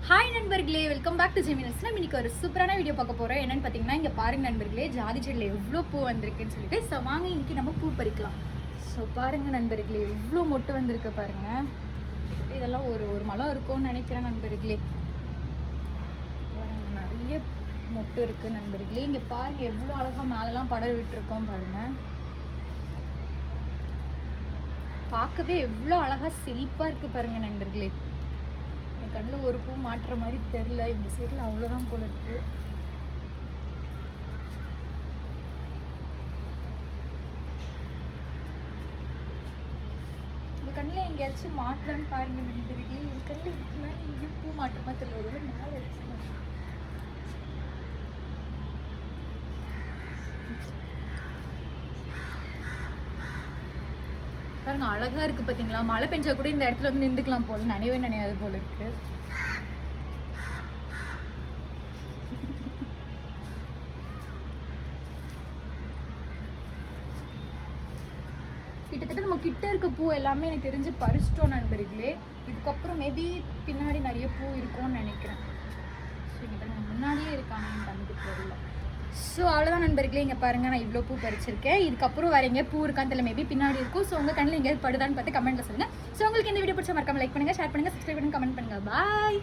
Hi நண்பர்களே, welcome back to ஜெமினஸ். நம்ம இன்னைக்கு ஒரு சூப்பரான வீடியோ பார்க்க போகிறோம். என்னன்னு பார்த்தீங்கன்னா, இங்கே பாருங்க நண்பர்களே, ஜாதி செடியில் எவ்வளோ பூ வந்திருக்குன்னு சொல்லிட்டு. ஸோ வாங்க இன்னைக்கு நம்ம பூ பறிக்கலாம். ஸோ பாருங்க நண்பர்களே, எவ்வளோ மொட்டு வந்திருக்கு பாருங்க. இதெல்லாம் ஒரு மலம் இருக்கும்னு நினைக்கிறேன் நண்பர்களே. பாருங்க, நிறைய மொட்டு இருக்கு நண்பர்களே. இங்கே பாருங்க எவ்வளோ அழகாக மேலெல்லாம் படர் விட்டுருக்கோம் பாருங்க. பார்க்கவே எவ்வளோ அழகாக செழிப்பாக இருக்கு பாருங்க நண்பர்களே. கண்ணில் ஒரு பூ மாட்டுற மாதிரி தெரில. இந்த சைடில் அவ்வளோதான் போல இருக்கு. இந்த கண்ணில் எங்கேயாச்சும் மாட்டலான்னு பாருங்க நண்பர்களே. இந்த கண்ணில் இதுக்கு மேலே எங்கேயும் பூ மாட்டுற மாதிரி தெரியல. ஒரு மேலே வச்சு பாருங்க, அழகா இருக்கு பாத்தீங்களா. மழை பெஞ்சா கூட இந்த இடத்துல வந்து நின்றுக்கலாம் போல, நனையவே நனையாது போல இருக்கு. கிட்டத்தட்ட நம்ம கிட்ட இருக்க பூ எல்லாமே எனக்கு தெரிஞ்சு பறிச்சிட்டோம் நண்பர்களே. இதுக்கப்புறம் மேபி பின்னாடி நிறைய பூ இருக்கும்னு நினைக்கிறேன். ஸோ இங்கே முன்னாடியே இருக்காங்க என் தம்பிக்கு தெரியல. ஸோ அவ்வளோதான் நண்பர்களே. இங்கே பாருங்கள், நான் இவ்வளோ பூ பறிச்சிருக்கேன். இதுக்கப்புறம் வேறு எங்கேயா பூ இருக்கான்னு தெரியல, மேபி பின்னாடி இருக்கும். ஸோ உங்கள் கண்ணில் எங்கேயாவது படுதான்னு பார்த்து கமெண்ட்டில் சொல்லுங்கள். ஸோ உங்களுக்கு இந்த வீடியோ பிடிச்சா மறக்காம லைக் பண்ணுங்கள், ஷேர் பண்ணுங்கள், சப்ஸ்கிரைப் பண்ணுங்கள், கமெண்ட் பண்ணுங்கள். பாய்.